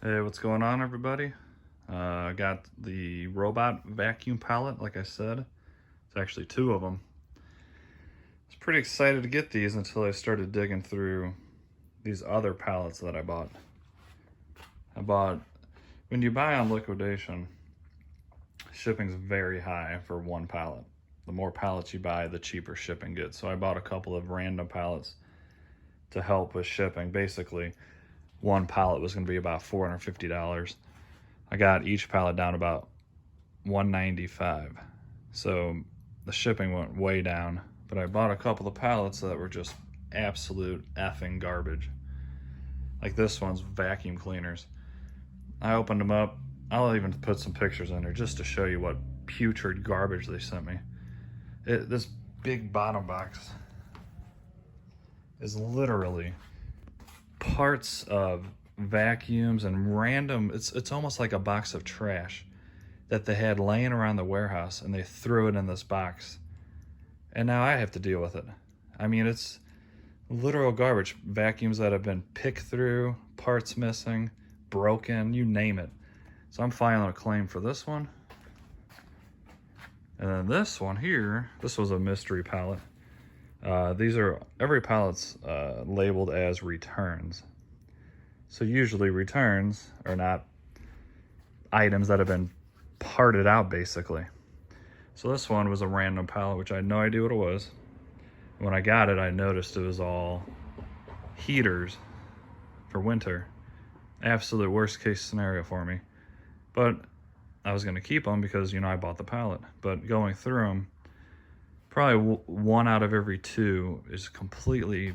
Hey, what's going on, everybody? I got the robot vacuum pallet, like I said. It's actually two of them. I was pretty excited to get these until I started digging through these other pallets that I bought. When you buy on liquidation, shipping's very high for one pallet. The more pallets you buy, the cheaper shipping gets. So I bought a couple of random pallets to help with shipping. Basically, one pallet was going to be about $450. I got each pallet down about $195. So the shipping went way down, but I bought a couple of pallets that were just absolute effing garbage. Like this one's vacuum cleaners. I opened them up. I'll even put some pictures in there just to show you what putrid garbage they sent me. This big bottom box is literally parts of vacuums and random, it's almost like a box of trash that they had laying around the warehouse, and they threw it in this box, and now I have to deal with it. I mean, it's literal garbage. Vacuums that have been picked through, parts missing, broken, you name it. So I'm filing a claim for this one. And then this one here, this was a mystery pallet. Every pallet's labeled as returns. So usually returns are not items that have been parted out, basically. So this one was a random pallet, which I had no idea what it was. When I got it, I noticed it was all heaters for winter. Absolute worst case scenario for me. But I was going to keep them because, I bought the pallet. But going through them, probably one out of every two is completely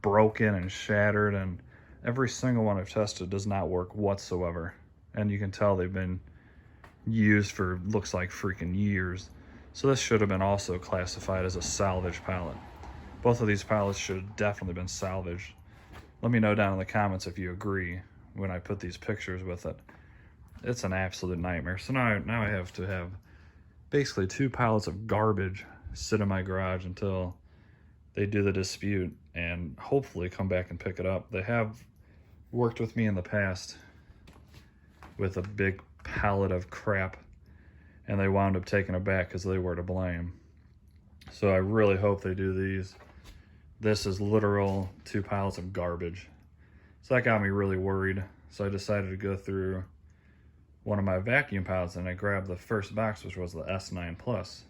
broken and shattered, and every single one I've tested does not work whatsoever. And you can tell they've been used for, looks like, freaking years. So this should have been also classified as a salvage pallet. Both of these pallets should have definitely been salvaged. Let me know down in the comments if you agree when I put these pictures with it. It's an absolute nightmare. So now I have to have basically two pallets of garbage sit in my garage until they do the dispute and hopefully come back and pick it up. They have worked with me in the past with a big pallet of crap, and they wound up taking it back because they were to blame. So I really hope they do these. This is literal two pallets of garbage. So that got me really worried. So I decided to go through one of my vacuum pallets, and I grabbed the first box, which was the S9 Plus.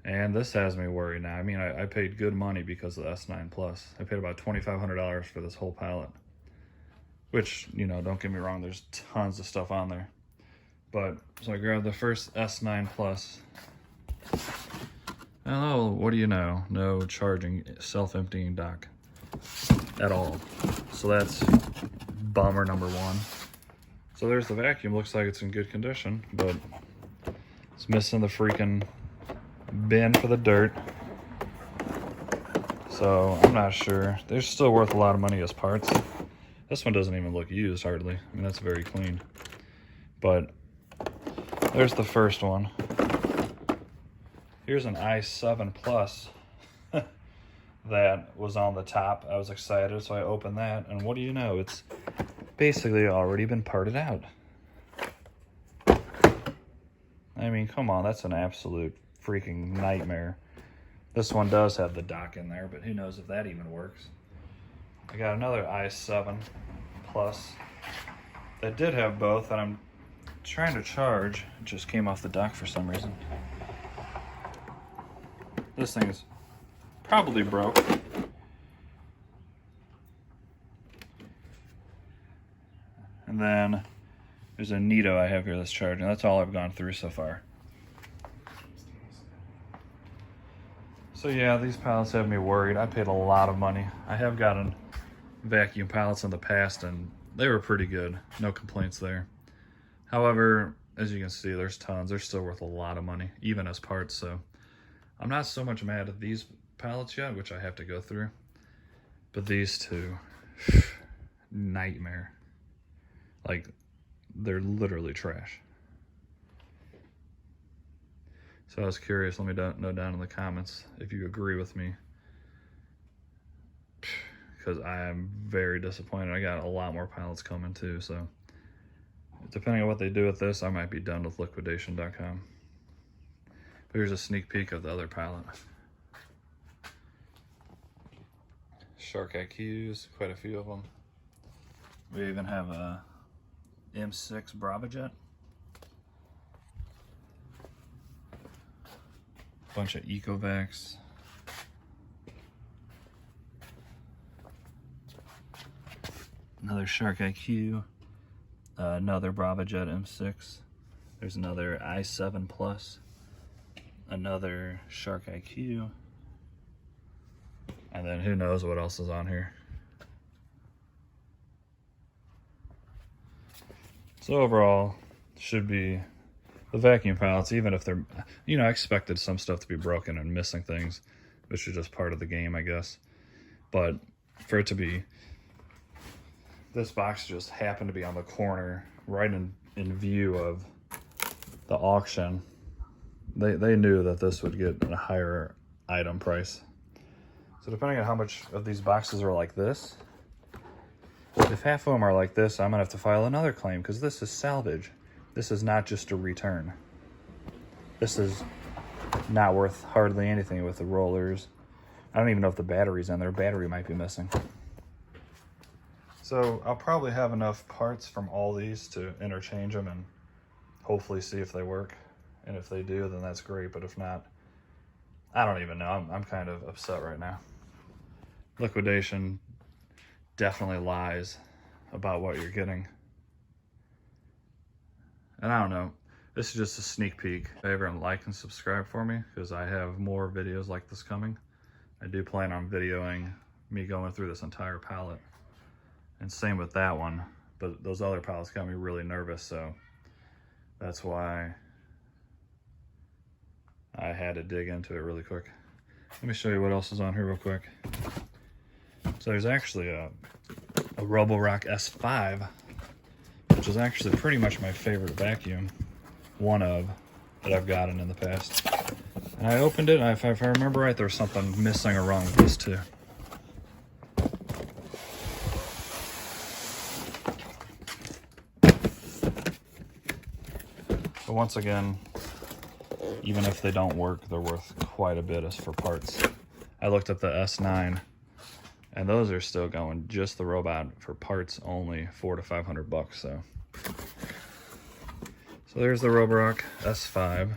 And this has me worried now. I mean, I paid good money because of the S9 Plus. I paid about $2,500 for this whole pallet. Which, don't get me wrong, there's tons of stuff on there. But, so I grabbed the first S9 Plus. Oh, what do you know? No charging, self-emptying dock at all. So that's bummer number one. So there's the vacuum. Looks like it's in good condition, but it's missing the freaking bin for the dirt. So I'm not sure. They're still worth a lot of money as parts. This one doesn't even look used hardly. I mean, that's very clean. But there's the first one. Here's an i7 Plus that was on the top. I was excited, so I opened that, and what do you know? It's basically already been parted out. I mean, come on, that's an absolute freaking nightmare. This one does have the dock in there, but who knows if that even works. I got another i7 Plus that did have both, and I'm trying to charge. It just came off the dock for some reason. This thing is probably broke. And then there's a Neato I have here that's charging. That's all I've gone through so far. So yeah, these pallets have me worried. I paid a lot of money. I have gotten vacuum pallets in the past, and they were pretty good. No complaints there. However, as you can see, there's tons. They're still worth a lot of money, even as parts. So I'm not so much mad at these pallets yet, which I have to go through. But these two, nightmare. Like, they're literally trash. So I was curious, let me know down in the comments if you agree with me. because I am very disappointed. I got a lot more pallets coming too, so depending on what they do with this, I might be done with liquidation.com. But here's a sneak peek of the other pallet. Shark IQs, quite a few of them. We even have a M6 Bravojet. Bunch of Ecovacs. Another Shark IQ. Another Bravojet M6. There's another i7 Plus. Another Shark IQ. And then who knows what else is on here. So overall, should be the vacuum pallets, even if they're, you know, I expected some stuff to be broken and missing things, which is just part of the game, I guess. But for it to be, this box just happened to be on the corner, right in view of the auction. They knew that this would get a higher item price. So depending on how much of these boxes are like this, if half of them are like this, I'm gonna have to file another claim because this is salvage. This is not just a return. This is not worth hardly anything with the rollers. I don't even know if the battery's in there. Battery might be missing. So I'll probably have enough parts from all these to interchange them and hopefully see if they work. And if they do, then that's great. But if not, I don't even know. I'm kind of upset right now. Liquidation definitely lies about what you're getting. And I don't know. This is just a sneak peek. Favor and like and subscribe for me because I have more videos like this coming. I do plan on videoing me going through this entire pallet. And same with that one. But those other pallets got me really nervous, so that's why I had to dig into it really quick. Let me show you what else is on here real quick. So there's actually a Roborock S5, which is actually pretty much my favorite vacuum, one of, that I've gotten in the past. And I opened it, and if I remember right, there was something missing or wrong with this too. But once again, even if they don't work, they're worth quite a bit as for parts. I looked at the S9, and those are still going, just the robot for parts only, $400 to $500. So there's the Roborock S5,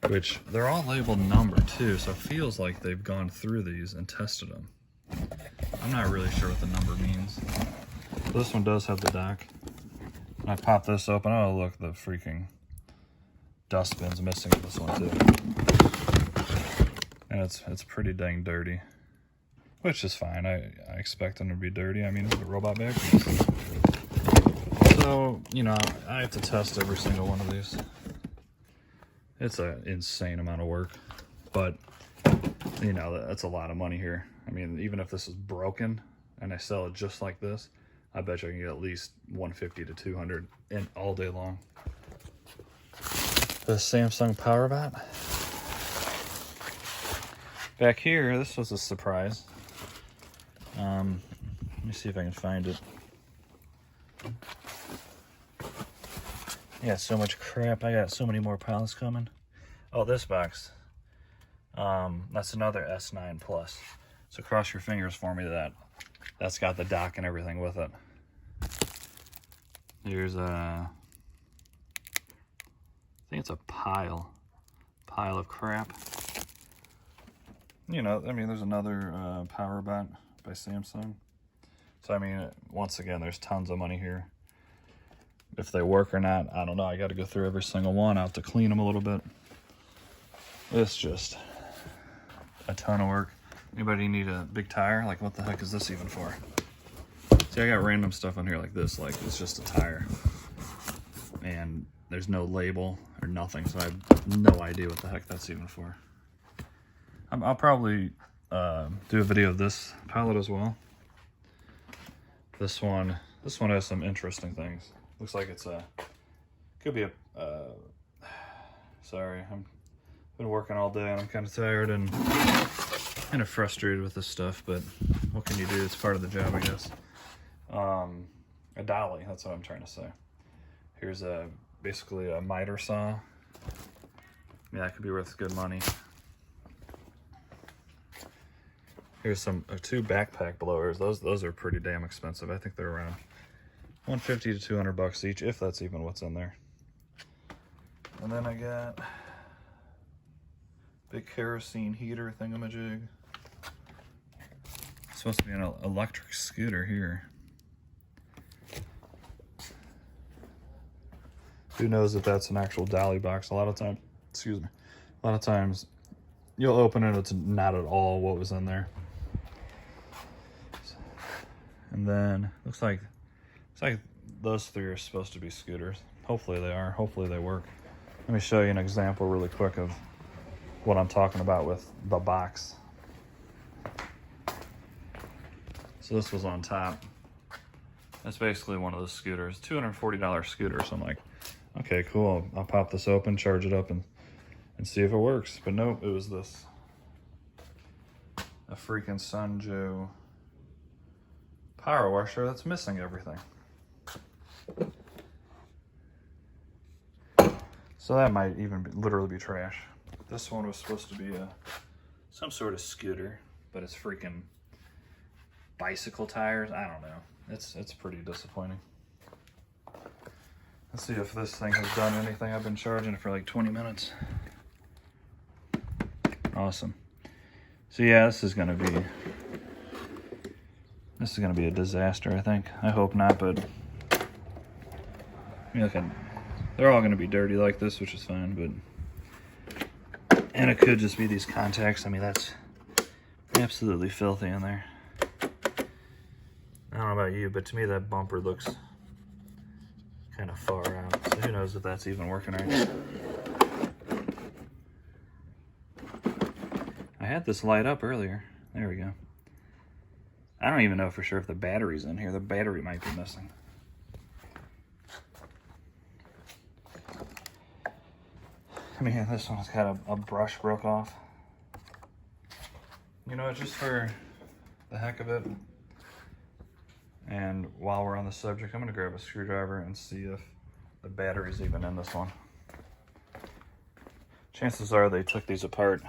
which they're all labeled number too, so it feels like they've gone through these and tested them. I'm not really sure what the number means. This one does have the dock. And I pop this open. Oh look, the freaking dustbin's missing with this one too. And it's pretty dang dirty. Which is fine. I expect them to be dirty. I mean, it's a robot vacuum. So, you know, I have to test every single one of these. It's an insane amount of work. But, you know, that's a lot of money here. I mean, even if this is broken and I sell it just like this, I bet you I can get at least 150 to 200 in all day long. The Samsung PowerBot. Back here, this was a surprise. Let me see if I can find it. Yeah, so much crap. I got so many more pallets coming. Oh, this box. That's another S9 Plus. So cross your fingers for me that that's got the dock and everything with it. Here's a, I think it's a pile of crap. You know, I mean, there's another PowerBot by Samsung. So I mean, once again, there's tons of money here. If they work or not, I don't know. I got to go through every single one. I'll have to clean them a little bit. It's just a ton of work. Anybody need a big tire? Like, what the heck is this even for? See, I got random stuff on here like this, like it's just a tire. And there's no label or nothing, so I have no idea what the heck that's even for. I'll probably do a video of this pallet as well. This one has some interesting things. Looks like it's could be a, sorry, I've been working all day and I'm kind of tired, and Kind of frustrated with this stuff, but what can you do? It's part of the job, I guess. A dolly, that's what I'm trying to say. Here's basically a miter saw. Yeah, that could be worth good money. Here's two backpack blowers. Those are pretty damn expensive. I think they're around $150 to $200 each, if that's even what's in there. And then I got big kerosene heater thingamajig. It's supposed to be an electric scooter here. Who knows if that's an actual dolly box? A lot of times, excuse me, a lot of times you'll open it, it's not at all what was in there. And then looks like those three are supposed to be scooters. Hopefully they are. Hopefully they work. Let me show you an example really quick of what I'm talking about with the box. So this was on top. That's basically one of those scooters, $240 scooter. So I'm like, okay, cool. I'll pop this open, charge it up, and see if it works. But nope, it was this. A freaking Sunjo power washer that's missing everything. So that might even literally be trash. This one was supposed to be some sort of scooter, but it's freaking bicycle tires. I don't know. It's pretty disappointing. Let's see if this thing has done anything. I've been charging it for like 20 minutes. Awesome. So yeah, this is gonna be a disaster, I think. I hope not, but they're all gonna be dirty like this, which is fine, but and it could just be these contacts. I mean, that's absolutely filthy in there. I don't know about you, but to me that bumper looks kind of far out. So who knows if that's even working right. I had this light up earlier. There we go. I don't even know for sure if the battery's in here. The battery might be missing. I mean, this one's got a brush broke off. You know, just for the heck of it, and while we're on the subject, I'm gonna grab a screwdriver and see if the battery's even in this one. Chances are they took these apart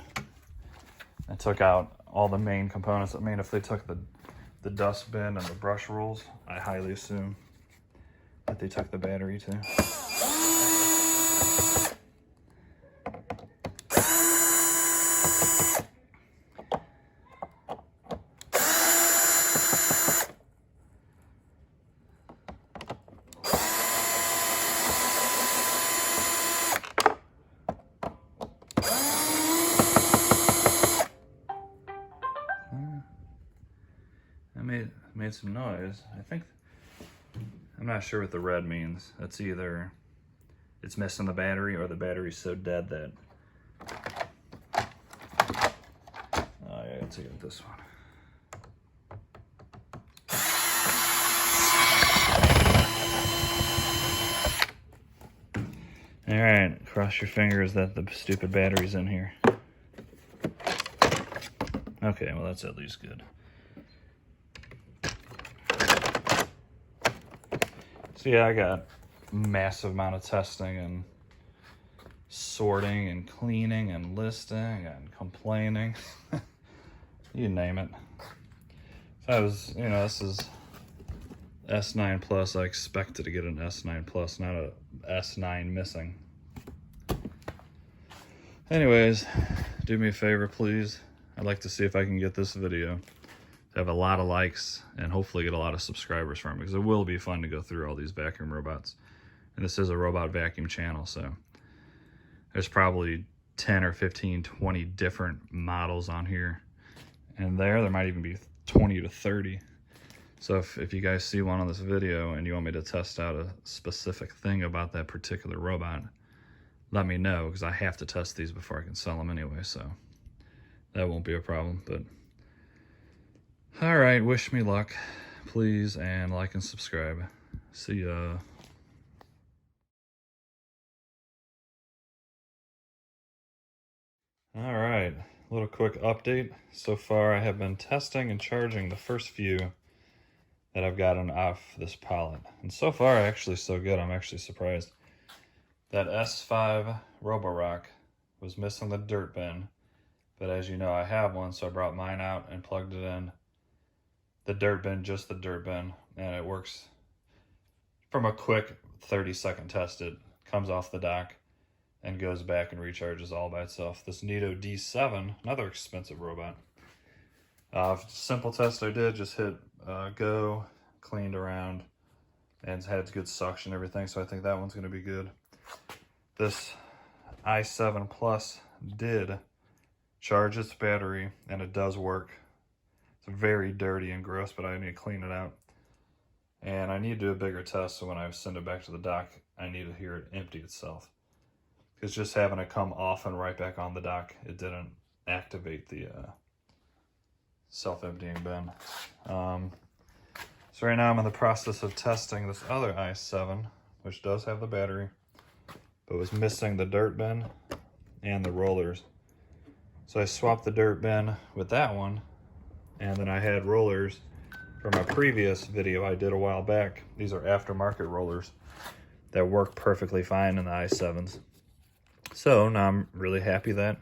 and took out all the main components. I mean, if they took the dust bin and the brush rolls, I highly assume that they took the battery too. Made some noise. I'm not sure what the red means. That's either it's missing the battery or the battery's so dead that oh yeah, let's get this one. All right, cross your fingers that the stupid battery's in here. Okay, well that's at least good. So yeah, I got a massive amount of testing and sorting and cleaning and listing and complaining. You name it. So I was, this is S9 Plus. I expected to get an S9 Plus, not a S9 missing. Anyways, do me a favor, please. I'd like to see if I can get this video to have a lot of likes and hopefully get a lot of subscribers from it, because it will be fun to go through all these vacuum robots. And this is a robot vacuum channel, so there's probably 10 or 15, 20 different models on here. And there might even be 20 to 30. So if you guys see one on this video and you want me to test out a specific thing about that particular robot, let me know, because I have to test these before I can sell them anyway, so that won't be a problem. But all right, wish me luck, please, and like and subscribe. See ya. All right, little quick update. So far I have been testing and charging the first few that I've gotten off this pallet. And so far actually so good. I'm actually surprised. That S5 Roborock was missing the dirt bin. But as you know, I have one, so I brought mine out and plugged it in. The dirt bin, just the dirt bin, and it works. From a quick 30-second test, it comes off the dock and goes back and recharges all by itself. This Neato D7, another expensive robot. Simple test I did, just hit go, cleaned around, and had good suction and everything, so I think that one's gonna be good. This i7 Plus did charge its battery, and it does work. It's very dirty and gross, but I need to clean it out. And I need to do a bigger test, so when I send it back to the dock, I need to hear it empty itself. Because just having it come off and right back on the dock, it didn't activate the self-emptying bin. So right now I'm in the process of testing this other i7, which does have the battery, but was missing the dirt bin and the rollers. So I swapped the dirt bin with that one, and then I had rollers from a previous video I did a while back. These are aftermarket rollers that work perfectly fine in the i7s. So now I'm really happy that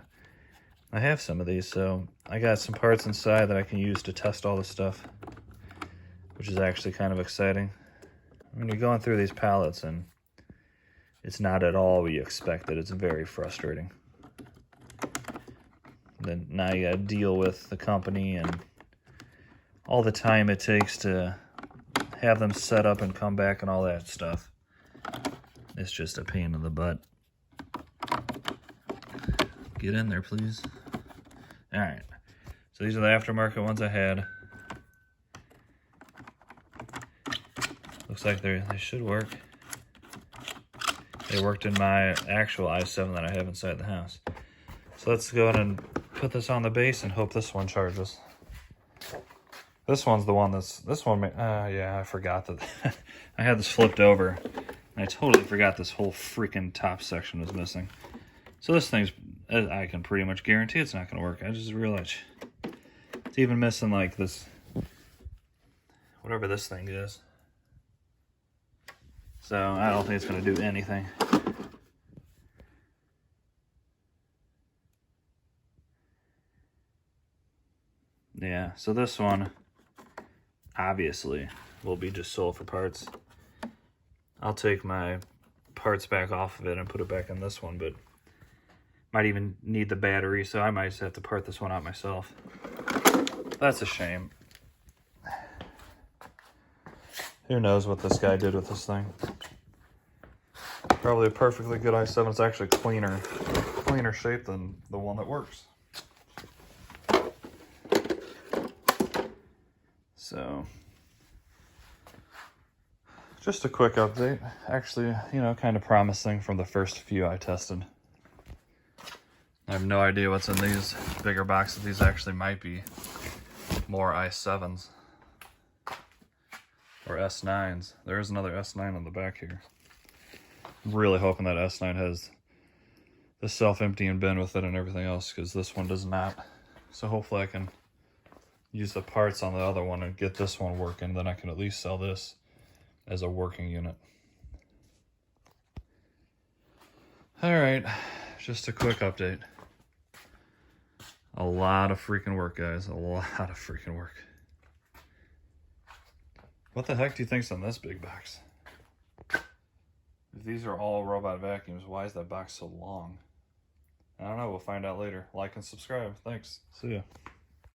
I have some of these. So I got some parts inside that I can use to test all this stuff, which is actually kind of exciting. When you're going through these pallets and it's not at all what you expected, it's very frustrating. Then now you gotta deal with the company and all the time it takes to have them set up and come back and all that stuff. It's just a pain in the butt. Get in there, please. All right, so these are the aftermarket ones I had. Looks like they should work. They worked in my actual i7 that I have inside the house. So let's go ahead and put this on the base and hope this one charges. This one's the one yeah, I forgot that I had this flipped over. And I totally forgot this whole freaking top section was missing. So this thing's, I can pretty much guarantee it's not gonna work. I just realized it's even missing like this, whatever this thing is. So I don't think it's gonna do anything. Yeah, so this one obviously will be just sold for parts. I'll take my parts back off of it and put it back in this one, but might even need the battery, so I might just have to part this one out myself. That's a shame. Who knows what this guy did with this thing. Probably a perfectly good i7. It's actually cleaner shape than the one that works. So, just a quick update. Actually, you know, kind of promising from the first few I tested. I have no idea what's in these bigger boxes. These actually might be more i7s or S9s. There is another S9 on the back here. I'm really hoping that S9 has the self-emptying bin with it and everything else, because this one does not. So hopefully I can use the parts on the other one and get this one working, then I can at least sell this as a working unit. All right, just a quick update. A lot of freaking work, guys. A lot of freaking work. What the heck do you think's in this big box? If these are all robot vacuums, why is that box so long? I don't know, we'll find out later. Like and subscribe. Thanks. See ya.